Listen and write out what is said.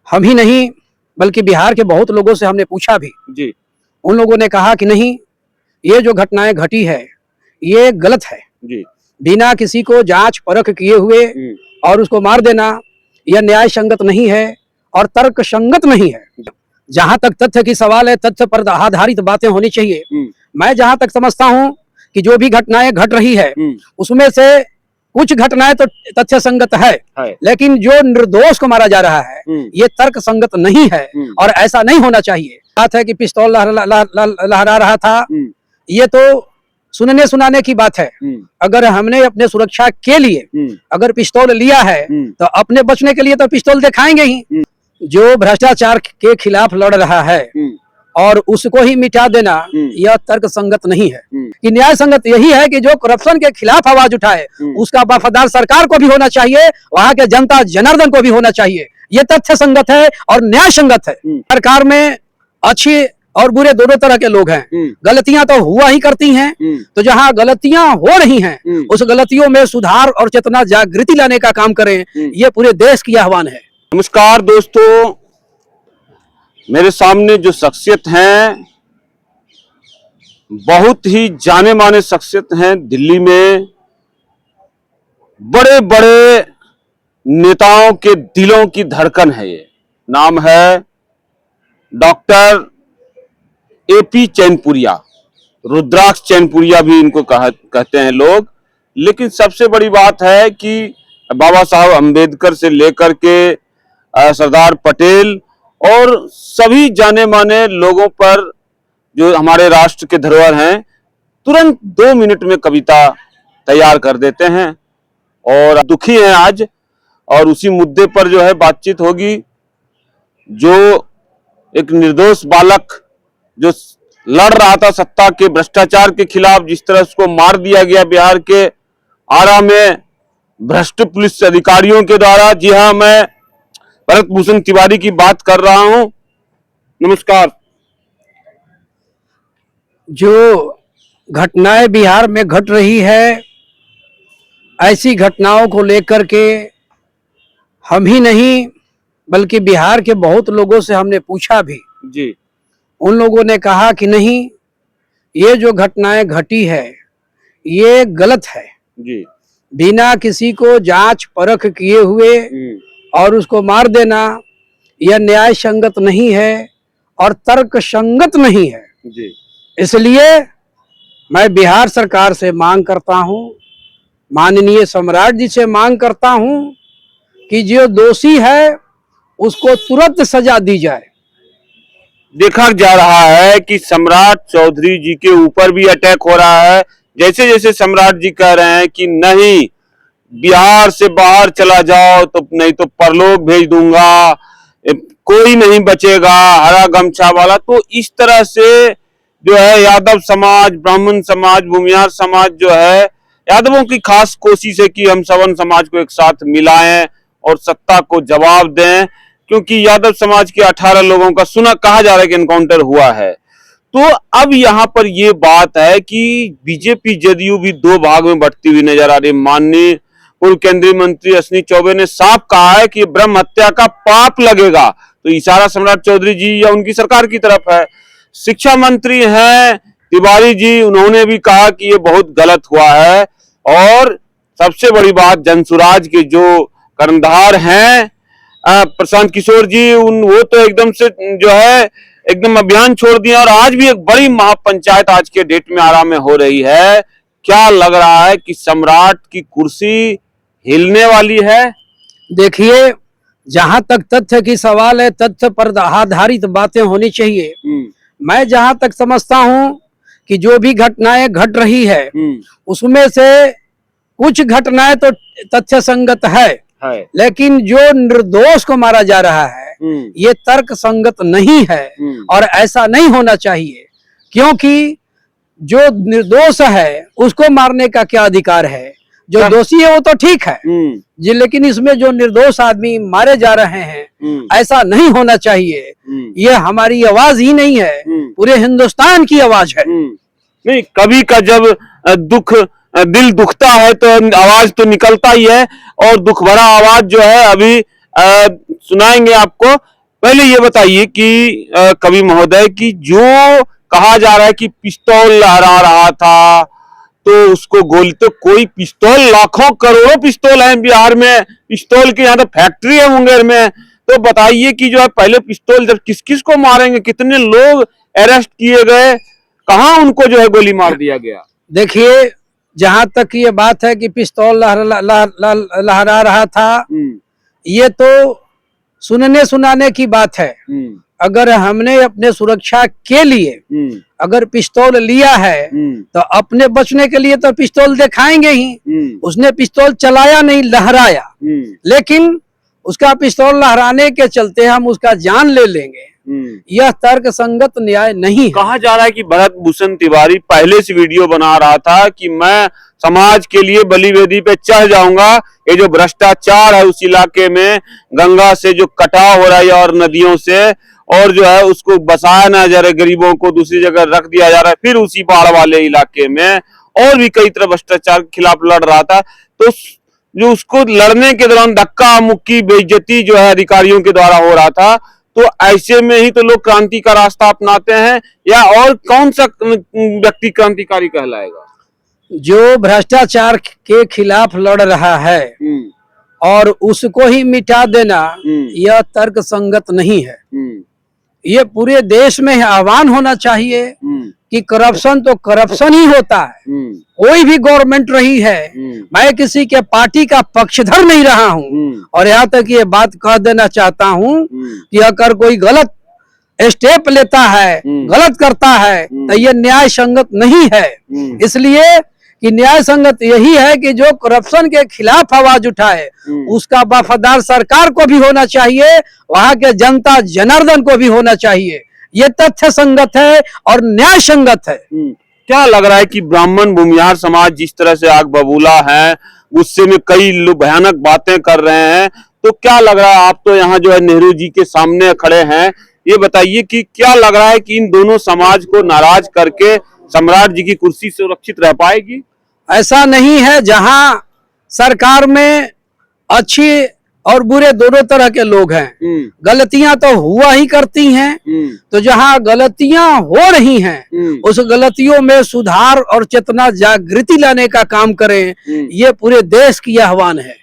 हम ही नहीं बल्कि बिहार के बहुत लोगों से हमने पूछा भी जी। उन लोगों ने कहा कि नहीं, ये जो घटनाएं घटी है ये गलत है जी। बिना किसी को जांच परख किए हुए और उसको मार देना यह न्याय संगत नहीं है और तर्क संगत नहीं है। जहां तक तथ्य की सवाल है, तथ्य पर आधारित बातें होनी चाहिए। मैं जहां तक समझता हूं कि जो भी घटनाएं घट रही है उसमें से कुछ घटनाएं तो तथ्य संगत है, लेकिन जो निर्दोष को मारा जा रहा है ये तर्क संगत नहीं है और ऐसा नहीं होना चाहिए। बात है कि पिस्तौल लहरा रहा था, ये तो सुनने सुनाने की बात है। अगर हमने अपने सुरक्षा के लिए अगर पिस्तौल लिया है तो अपने बचने के लिए तो पिस्तौल दिखाएंगे ही। जो भ्रष्टाचार के खिलाफ लड़ रहा है और उसको ही मिटा देना यह तर्क संगत नहीं है। कि न्याय संगत यही है कि जो करप्शन के खिलाफ आवाज उठाए उसका वफादार सरकार को भी होना चाहिए, वहां के जनता जनार्दन को भी होना चाहिए। ये तथ्य संगत है और न्याय संगत है। सरकार में अच्छे और बुरे दोनों तरह के लोग हैं, गलतियां तो हुआ ही करती हैं। तो जहां गलतियां हो रही हैं उस गलतियों में सुधार और चेतना जागृति लाने का काम करें, ये पूरे देश की आह्वान है। नमस्कार दोस्तों, मेरे सामने जो शख्सियत हैं बहुत ही जाने माने शख्सियत हैं। दिल्ली में बड़े बड़े नेताओं के दिलों की धड़कन है। ये नाम है डॉक्टर एपी चैनपुरिया, रुद्राक्ष चैनपुरिया भी इनको कहते हैं लोग। लेकिन सबसे बड़ी बात है कि बाबा साहब अंबेडकर से लेकर के सरदार पटेल और सभी जाने माने लोगों पर जो हमारे राष्ट्र के धरोहर हैं तुरंत 2 मिनट में कविता तैयार कर देते हैं और दुखी हैं आज। और उसी मुद्दे पर जो है बातचीत होगी। जो एक निर्दोष बालक जो लड़ रहा था सत्ता के भ्रष्टाचार के खिलाफ, जिस तरह उसको मार दिया गया बिहार के आरा में भ्रष्ट पुलिस अधिकारियों के द्वारा। जी हाँ, मैं भरत भूषण तिवारी की बात कर रहा हूं। नमस्कार। जो घटनाएं बिहार में घट रही है, ऐसी घटनाओं को लेकर के हम ही नहीं बल्कि बिहार के बहुत लोगों से हमने पूछा भी जी। उन लोगों ने कहा कि नहीं, ये जो घटनाएं घटी है ये गलत है जी। बिना किसी को जांच परख किए हुए और उसको मार देना यह न्याय संगत नहीं है और तर्क संगत नहीं है जी। इसलिए मैं बिहार सरकार से मांग करता हूं, माननीय सम्राट जी से मांग करता हूं कि जो दोषी है उसको तुरंत सजा दी जाए। देखा जा रहा है कि सम्राट चौधरी जी के ऊपर भी अटैक हो रहा है। जैसे जैसे सम्राट जी कह रहे हैं कि नहीं, बिहार से बाहर चला जाओ तो नहीं तो परलोक भेज दूंगा, कोई नहीं बचेगा, हरा गमछा वाला। तो इस तरह से जो है यादव समाज, ब्राह्मण समाज, भूमिहार समाज जो है, यादवों की खास कोशिश है कि हम सवर्ण समाज को एक साथ मिलाएं और सत्ता को जवाब दें। क्योंकि यादव समाज के 18 लोगों का सुना कहा जा रहा है कि एनकाउंटर हुआ है। तो अब यहाँ पर ये बात है कि बीजेपी जदयू भी 2 भाग में बढ़ती हुई नजर आ रही है। माननीय पूर्व केंद्रीय मंत्री अश्विनी चौबे ने साफ कहा है कि ब्रह्म हत्या का पाप लगेगा। तो इशारा सम्राट चौधरी जी या उनकी सरकार की तरफ है। शिक्षा मंत्री हैं तिवारी जी, उन्होंने भी कहा कि ये बहुत गलत हुआ है। और सबसे बड़ी बात, जनसुराज के जो कर्णधार हैं प्रशांत किशोर जी, वो तो एकदम से जो है एकदम अभियान छोड़ दिया। और आज भी एक बड़ी महापंचायत आज के डेट में आरा में हो रही है। क्या लग रहा है कि सम्राट की कुर्सी हिलने वाली है? देखिए, जहां तक तथ्य की सवाल है, तथ्य पर आधारित बातें होनी चाहिए। मैं जहां तक समझता हूं कि जो भी घटनाएं घट रही है उसमें से कुछ घटनाएं तो तथ्य संगत है, लेकिन जो निर्दोष को मारा जा रहा है ये तर्क संगत नहीं है और ऐसा नहीं होना चाहिए। क्योंकि जो निर्दोष है उसको मारने का क्या अधिकार है? जो दोषी है वो तो ठीक है जी, लेकिन इसमें जो निर्दोष आदमी मारे जा रहे हैं ऐसा नहीं होना चाहिए। ये हमारी आवाज ही नहीं है, पूरे हिंदुस्तान की आवाज है। नहीं, कभी का जब दिल दुखता है तो आवाज तो निकलता ही है। और दुख भरा आवाज जो है अभी सुनाएंगे आपको। पहले ये बताइए कि कवि महोदय की जो कहा जा रहा है कि पिस्तौल लहरा रहा था तो उसको गोली, तो कोई पिस्तौल, लाखों करोड़ों पिस्तौल हैं बिहार में, पिस्तौल की यहाँ तो फैक्ट्री है मुंगेर में। तो बताइए कि जो है पहले पिस्तौल जब किस किस को मारेंगे, कितने लोग अरेस्ट किए गए, कहाँ उनको जो है गोली मार दिया गया? देखिए, जहां तक ये बात है कि पिस्तौल लहरा रहा था, ये तो सुनने सुनाने की बात है। अगर हमने अपने सुरक्षा के लिए अगर पिस्तौल लिया है तो अपने बचने के लिए तो पिस्तौल दिखाएंगे ही। उसने पिस्तौल चलाया नहीं, लहराया, लेकिन उसका पिस्तौल लहराने के चलते हम उसका जान ले लेंगे, यह तर्क संगत न्याय नहीं है। कहा जा रहा है कि भरत भूषण तिवारी पहले से वीडियो बना रहा था कि मैं समाज के लिए बलिवेदी पे चढ़ जाऊंगा, ये जो भ्रष्टाचार है उस इलाके में, गंगा से जो कटाव हो रहा है और नदियों से, और जो है उसको बसाया ना जा रहा है, गरीबों को दूसरी जगह रख दिया जा रहा है, फिर उसी बाढ़ वाले इलाके में और भी कई तरह भ्रष्टाचार के खिलाफ लड़ रहा था। तो जो उसको लड़ने के दौरान धक्का मुक्की, बेइज्जती जो है अधिकारियों के द्वारा हो रहा था, तो ऐसे में ही तो लोग क्रांति का रास्ता अपनाते हैं, या और कौन सा व्यक्ति क्रांतिकारी कहलाएगा? जो भ्रष्टाचार के खिलाफ लड़ रहा है और उसको ही मिटा देना, यह तर्क संगत नहीं है। ये पूरे देश में आह्वान होना चाहिए कि करप्शन तो करप्शन ही होता है, कोई भी गवर्नमेंट रही है। मैं किसी के पार्टी का पक्षधर नहीं रहा हूँ, और यहाँ तक ये बात कह देना चाहता हूँ कि अगर कोई गलत स्टेप लेता है, गलत करता है, तो ये न्याय संगत नहीं है। इसलिए कि न्याय संगत यही है कि जो करप्शन के खिलाफ आवाज उठाए उसका वफादार सरकार को भी होना चाहिए, वहां के जनता जनार्दन को भी होना चाहिए। ये तथ्य संगत है और न्याय संगत है। क्या लग रहा है कि ब्राह्मण भूमिहार समाज जिस तरह से आग बबूला है, गुस्से में कई लोग भयानक बातें कर रहे हैं, तो क्या लग रहा है, आप तो यहाँ जो है नेहरू जी के सामने खड़े हैं, ये बताइए कि क्या लग रहा है कि इन दोनों समाज को नाराज करके सम्राट जी की कुर्सी सुरक्षित रह पाएगी? ऐसा नहीं है। जहां सरकार में अच्छी और बुरे दोनों तरह के लोग हैं, गलतियां तो हुआ ही करती हैं, तो जहां गलतियां हो रही हैं उस गलतियों में सुधार और चेतना जागृति लाने का काम करें, ये पूरे देश की आह्वान है।